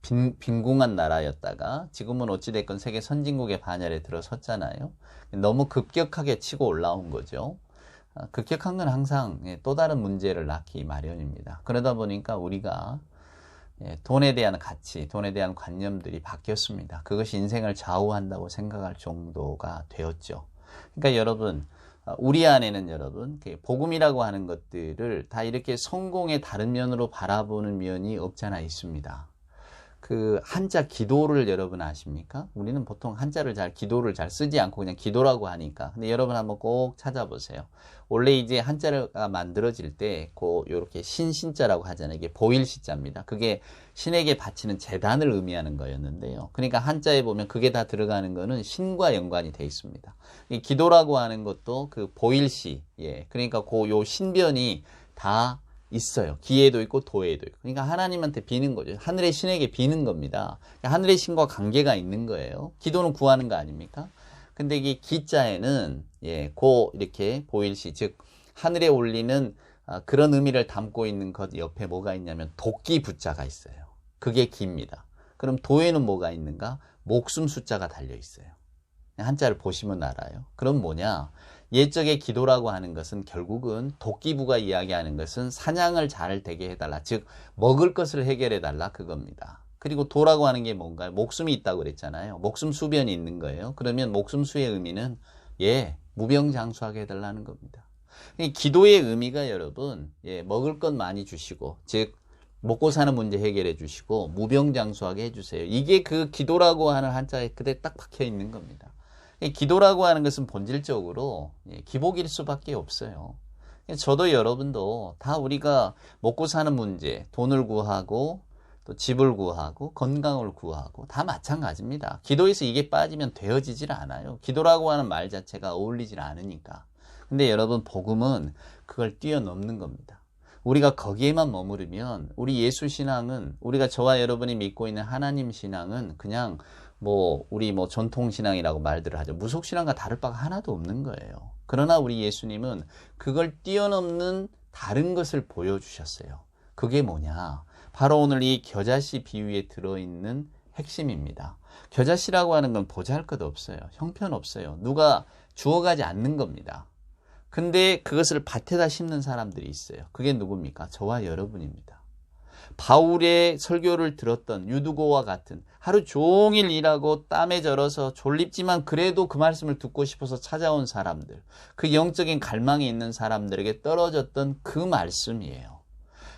[SPEAKER 1] 빈궁한 나라였다가 지금은 어찌됐건 세계 선진국의 반열에 들어섰잖아요. 너무 급격하게 치고 올라온 거죠. 급격한 건 항상 또 다른 문제를 낳기 마련입니다. 그러다 보니까 우리가 돈에 대한 가치, 돈에 대한 관념들이 바뀌었습니다. 그것이 인생을 좌우한다고 생각할 정도가 되었죠. 그러니까 여러분, 우리 안에는 여러분, 복음이라고 하는 것들을 다 이렇게 성공의 다른 면으로 바라보는 면이 없잖아 있습니다. 그 한자 기도를 여러분 아십니까? 우리는 보통 한자를 기도를 잘 쓰지 않고 그냥 기도라고 하니까. 근데 여러분 한번 꼭 찾아보세요. 원래 이제 한자가 만들어질 때, 요렇게 신자라고 하잖아요. 이게 보일시자입니다. 그게 신에게 바치는 제단을 의미하는 거였는데요. 그러니까 한자에 보면 그게 다 들어가는 거는 신과 연관이 돼 있습니다. 이 기도라고 하는 것도 그 보일시, 그러니까 요 신변이 다 있어요. 기에도 있고 도에도 있고. 그러니까 하나님한테 비는 거죠. 하늘의 신에게 비는 겁니다. 하늘의 신과 관계가 있는 거예요. 기도는 구하는 거 아닙니까? 근데 이게 기자에는 이렇게 보일시, 즉 하늘에 올리는 그런 의미를 담고 있는 것 옆에 뭐가 있냐면 도끼 부자가 있어요. 그게 기입니다. 그럼 도에는 뭐가 있는가? 목숨 숫자가 달려 있어요. 한자를 보시면 알아요. 그럼 뭐냐? 옛적의 기도라고 하는 것은 결국은 도끼부가 이야기하는 것은 사냥을 잘 되게 해달라. 즉 먹을 것을 해결해달라 그겁니다. 그리고 도라고 하는 게 뭔가요? 목숨이 있다고 그랬잖아요. 목숨 수변이 있는 거예요. 그러면 목숨 수의 의미는 무병장수하게 해달라는 겁니다. 기도의 의미가 여러분 먹을 것 많이 주시고 즉 먹고 사는 문제 해결해 주시고 무병장수하게 해주세요. 이게 그 기도라고 하는 한자에 그대 딱 박혀 있는 겁니다. 기도라고 하는 것은 본질적으로 기복일 수밖에 없어요. 저도 여러분도 다 우리가 먹고 사는 문제, 돈을 구하고 또 집을 구하고 건강을 구하고 다 마찬가지입니다. 기도에서 이게 빠지면 되어지질 않아요. 기도라고 하는 말 자체가 어울리질 않으니까. 근데 여러분 복음은 그걸 뛰어넘는 겁니다. 우리가 거기에만 머무르면 우리 예수 신앙은 우리가 저와 여러분이 믿고 있는 하나님 신앙은 그냥 우리 전통신앙이라고 말들을 하죠. 무속신앙과 다를 바가 하나도 없는 거예요. 그러나 우리 예수님은 그걸 뛰어넘는 다른 것을 보여주셨어요. 그게 뭐냐? 바로 오늘 이 겨자씨 비유에 들어있는 핵심입니다. 겨자씨라고 하는 건 보잘것없어요. 형편없어요. 누가 주워가지 않는 겁니다. 근데 그것을 밭에다 심는 사람들이 있어요. 그게 누굽니까? 저와 여러분입니다. 바울의 설교를 들었던 유두고와 같은 하루 종일 일하고 땀에 절어서 졸립지만 그래도 그 말씀을 듣고 싶어서 찾아온 사람들, 그 영적인 갈망이 있는 사람들에게 떨어졌던 그 말씀이에요.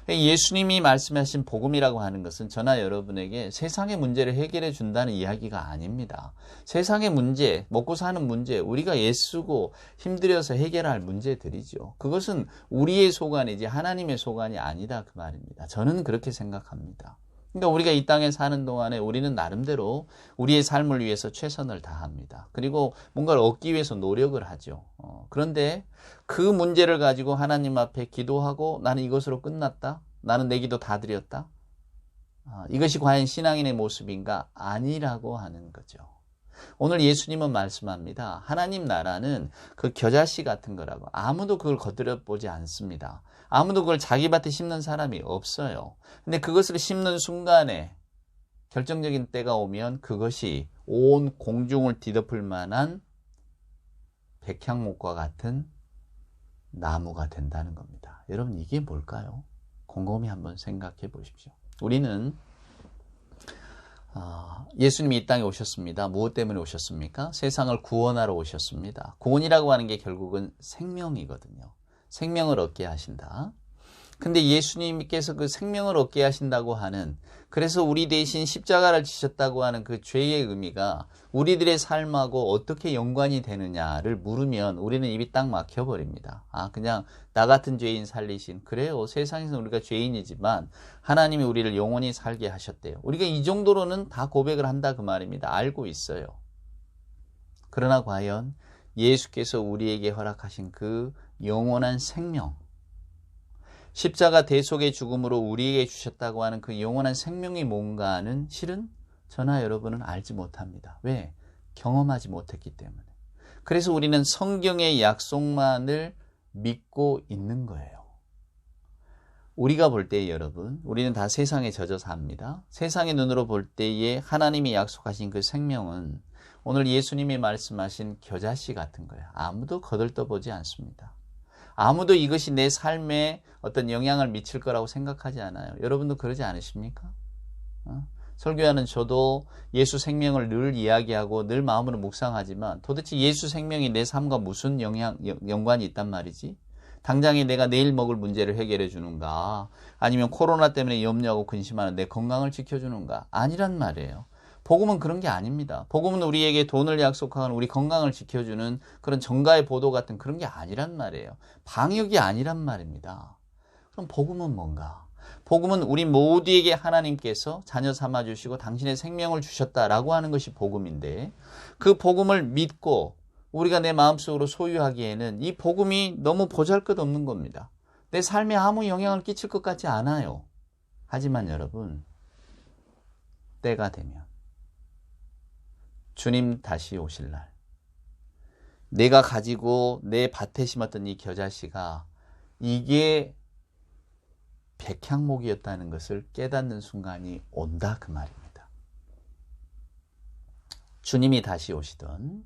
[SPEAKER 1] 예수님이 말씀하신 복음이라고 하는 것은 저나 여러분에게 세상의 문제를 해결해 준다는 이야기가 아닙니다. 세상의 문제, 먹고 사는 문제, 우리가 애쓰고 힘들여서 해결할 문제들이죠. 그것은 우리의 소관이지 하나님의 소관이 아니다 그 말입니다. 저는 그렇게 생각합니다. 그러니까 우리가 이 땅에 사는 동안에 우리는 나름대로 우리의 삶을 위해서 최선을 다합니다. 그리고 뭔가를 얻기 위해서 노력을 하죠. 그런데 그 문제를 가지고 하나님 앞에 기도하고 나는 이것으로 끝났다. 나는 내 기도 다 드렸다. 이것이 과연 신앙인의 모습인가? 아니라고 하는 거죠. 오늘 예수님은 말씀합니다. 하나님 나라는 그 겨자씨 같은 거라고. 아무도 그걸 거들여 보지 않습니다. 아무도 그걸 자기 밭에 심는 사람이 없어요. 근데 그것을 심는 순간에 결정적인 때가 오면 그것이 온 공중을 뒤덮을 만한 백향목과 같은 나무가 된다는 겁니다. 여러분 이게 뭘까요? 곰곰이 한번 생각해 보십시오. 우리는 예수님이 이 땅에 오셨습니다. 무엇 때문에 오셨습니까? 세상을 구원하러 오셨습니다. 구원이라고 하는 게 결국은 생명이거든요. 생명을 얻게 하신다. 근데 예수님께서 그 생명을 얻게 하신다고 하는, 그래서 우리 대신 십자가를 지셨다고 하는 그 죄의 의미가 우리들의 삶하고 어떻게 연관이 되느냐를 물으면 우리는 입이 딱 막혀버립니다. 그냥 나 같은 죄인 살리신, 그래요. 세상에서 우리가 죄인이지만 하나님이 우리를 영원히 살게 하셨대요. 우리가 이 정도로는 다 고백을 한다 그 말입니다. 알고 있어요. 그러나 과연 예수께서 우리에게 허락하신 그 영원한 생명, 십자가 대속의 죽음으로 우리에게 주셨다고 하는 그 영원한 생명이 뭔가는 실은 저나 여러분은 알지 못합니다. 왜? 경험하지 못했기 때문에. 그래서 우리는 성경의 약속만을 믿고 있는 거예요. 우리가 볼 때 여러분, 우리는 다 세상에 젖어 삽니다. 세상의 눈으로 볼 때에 하나님이 약속하신 그 생명은 오늘 예수님이 말씀하신 겨자씨 같은 거예요. 아무도 거들떠보지 않습니다. 아무도 이것이 내 삶에 어떤 영향을 미칠 거라고 생각하지 않아요. 여러분도 그러지 않으십니까? 설교하는 저도 예수 생명을 늘 이야기하고 늘 마음으로 묵상하지만 도대체 예수 생명이 내 삶과 무슨 연관이 있단 말이지? 당장에 내가 내일 먹을 문제를 해결해 주는가? 아니면 코로나 때문에 염려하고 근심하는 내 건강을 지켜주는가? 아니란 말이에요. 복음은 그런 게 아닙니다. 복음은 우리에게 돈을 약속하는 우리 건강을 지켜주는 그런 정가의 보도 같은 그런 게 아니란 말이에요. 방역이 아니란 말입니다. 그럼 복음은 뭔가? 복음은 우리 모두에게 하나님께서 자녀 삼아주시고 당신의 생명을 주셨다라고 하는 것이 복음인데 그 복음을 믿고 우리가 내 마음속으로 소유하기에는 이 복음이 너무 보잘것없는 겁니다. 내 삶에 아무 영향을 끼칠 것 같지 않아요. 하지만 여러분, 때가 되면 주님 다시 오실 날 내가 가지고 내 밭에 심었던 이 겨자씨가 이게 백향목이었다는 것을 깨닫는 순간이 온다 그 말입니다. 주님이 다시 오시던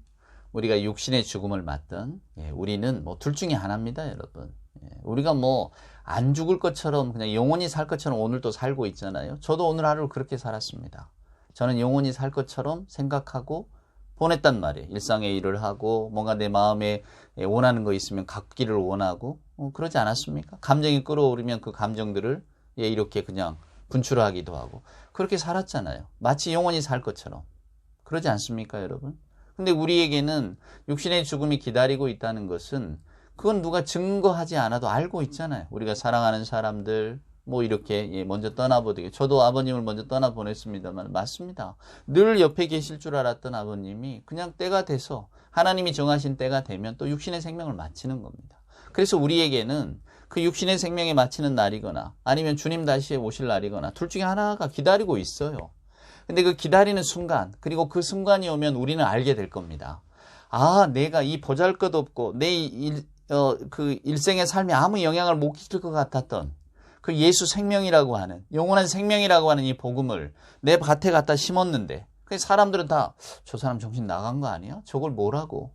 [SPEAKER 1] 우리가 육신의 죽음을 맞던 우리는 뭐 둘 중에 하나입니다 여러분. 우리가 뭐 안 죽을 것처럼 그냥 영원히 살 것처럼 오늘도 살고 있잖아요. 저도 오늘 하루를 그렇게 살았습니다. 저는 영원히 살 것처럼 생각하고 보냈단 말이에요. 일상의 일을 하고 뭔가 내 마음에 원하는 거 있으면 갖기를 원하고 그러지 않았습니까? 감정이 끌어오르면 그 감정들을 이렇게 그냥 분출하기도 하고 그렇게 살았잖아요. 마치 영원히 살 것처럼. 그러지 않습니까 여러분? 근데 우리에게는 육신의 죽음이 기다리고 있다는 것은 그건 누가 증거하지 않아도 알고 있잖아요. 우리가 사랑하는 사람들 뭐 이렇게 먼저 떠나보되게 저도 아버님을 먼저 떠나보냈습니다만 맞습니다. 늘 옆에 계실 줄 알았던 아버님이 그냥 때가 돼서 하나님이 정하신 때가 되면 또 육신의 생명을 마치는 겁니다. 그래서 우리에게는 그 육신의 생명에 마치는 날이거나 아니면 주님 다시 오실 날이거나 둘 중에 하나가 기다리고 있어요. 근데 그 기다리는 순간 그리고 그 순간이 오면 우리는 알게 될 겁니다. 아, 내가 이 보잘것없고 내 그 일생의 삶에 아무 영향을 못 끼칠 것 같았던 그 예수 생명이라고 하는 영원한 생명이라고 하는 이 복음을 내 밭에 갖다 심었는데 사람들은 다 저 사람 정신 나간 거 아니야? 저걸 뭐라고?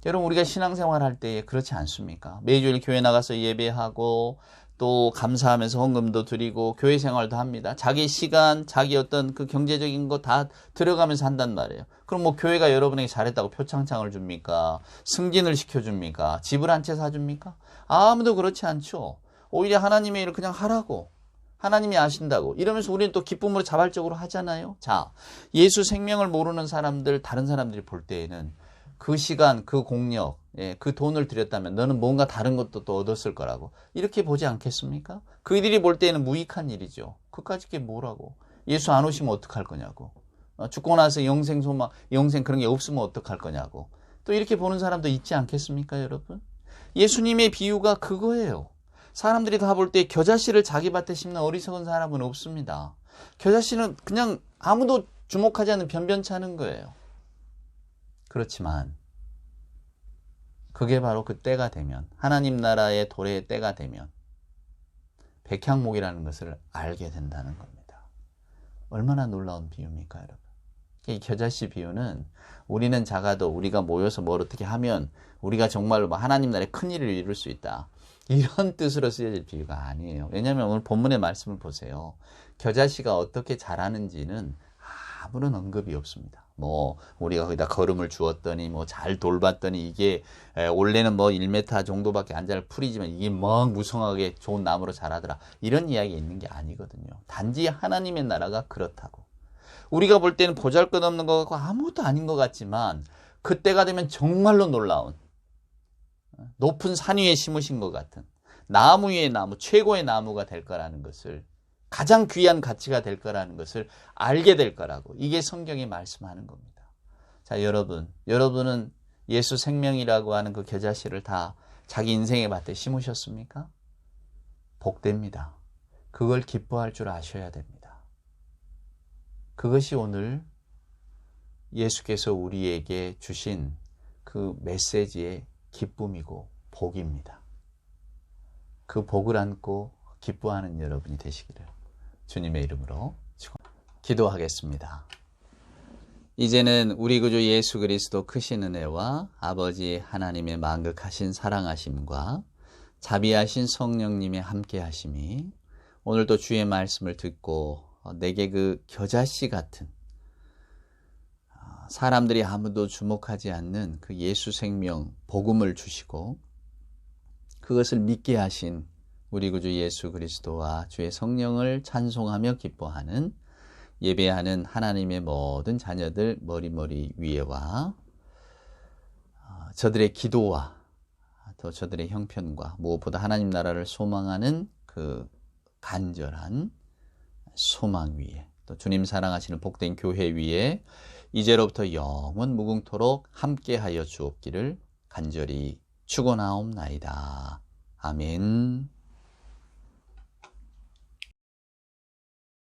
[SPEAKER 1] 여러분 우리가 신앙생활 할 때 그렇지 않습니까? 매주일 교회 나가서 예배하고 또 감사하면서 헌금도 드리고 교회 생활도 합니다. 자기 시간, 자기 어떤 그 경제적인 거 다 들어가면서 한단 말이에요. 그럼 뭐 교회가 여러분에게 잘했다고 표창장을 줍니까? 승진을 시켜줍니까? 집을 한 채 사줍니까? 아무도 그렇지 않죠. 오히려 하나님의 일을 그냥 하라고. 하나님이 아신다고. 이러면서 우리는 또 기쁨으로 자발적으로 하잖아요. 자, 예수 생명을 모르는 사람들, 다른 사람들이 볼 때에는 그 시간, 그 공력, 그 돈을 들였다면 너는 뭔가 다른 것도 또 얻었을 거라고 이렇게 보지 않겠습니까? 그들이 볼 때는 무익한 일이죠. 그까짓 게 뭐라고. 예수 안 오시면 어떡할 거냐고. 죽고 나서 영생 소망, 영생 그런 게 없으면 어떡할 거냐고. 또 이렇게 보는 사람도 있지 않겠습니까 여러분? 예수님의 비유가 그거예요. 사람들이 다 볼 때 겨자씨를 자기 밭에 심는 어리석은 사람은 없습니다. 겨자씨는 그냥 아무도 주목하지 않는 변변치 않은 거예요. 그렇지만 그게 바로 그 때가 되면 하나님 나라의 도래의 때가 되면 백향목이라는 것을 알게 된다는 겁니다. 얼마나 놀라운 비유입니까 여러분? 이 겨자씨 비유는 우리는 작아도 우리가 모여서 뭘 어떻게 하면 우리가 정말로 하나님 나라의 큰 일을 이룰 수 있다. 이런 뜻으로 쓰여질 비유가 아니에요. 왜냐하면 오늘 본문의 말씀을 보세요. 겨자씨가 어떻게 자라는지는 아무런 언급이 없습니다. 뭐 우리가 거기다 거름을 주었더니 뭐 잘 돌봤더니 이게 원래는 뭐 1m 정도밖에 안 자랄 풀이지만 이게 막 무성하게 좋은 나무로 자라더라. 이런 이야기 있는 게 아니거든요. 단지 하나님의 나라가 그렇다고. 우리가 볼 때는 보잘것없는 것 같고 아무것도 아닌 것 같지만 그때가 되면 정말로 놀라운 높은 산 위에 심으신 것 같은 나무 위의 나무, 최고의 나무가 될 거라는 것을 가장 귀한 가치가 될 거라는 것을 알게 될 거라고. 이게 성경이 말씀하는 겁니다. 자, 여러분은 예수 생명이라고 하는 그 겨자씨를 다 자기 인생의 밭에 심으셨습니까? 복됩니다. 그걸 기뻐할 줄 아셔야 됩니다. 그것이 오늘 예수께서 우리에게 주신 그 메시지의 기쁨이고 복입니다. 그 복을 안고 기뻐하는 여러분이 되시기를 주님의 이름으로 기도하겠습니다. 이제는 우리 구주 예수 그리스도 크신 은혜와 아버지 하나님의 만극하신 사랑하심과 자비하신 성령님의 함께하심이 오늘도 주의 말씀을 듣고 내게 그 겨자씨 같은 사람들이 아무도 주목하지 않는 그 예수 생명 복음을 주시고 그것을 믿게 하신 우리 구주 예수 그리스도와 주의 성령을 찬송하며 기뻐하는 예배하는 하나님의 모든 자녀들 머리머리 위에와 저들의 기도와 또 저들의 형편과 무엇보다 하나님 나라를 소망하는 그 간절한 소망 위에 또 주님 사랑하시는 복된 교회 위에 이제로부터 영원 무궁토록 함께하여 주옵기를 간절히 축원하옵나이다. 아멘.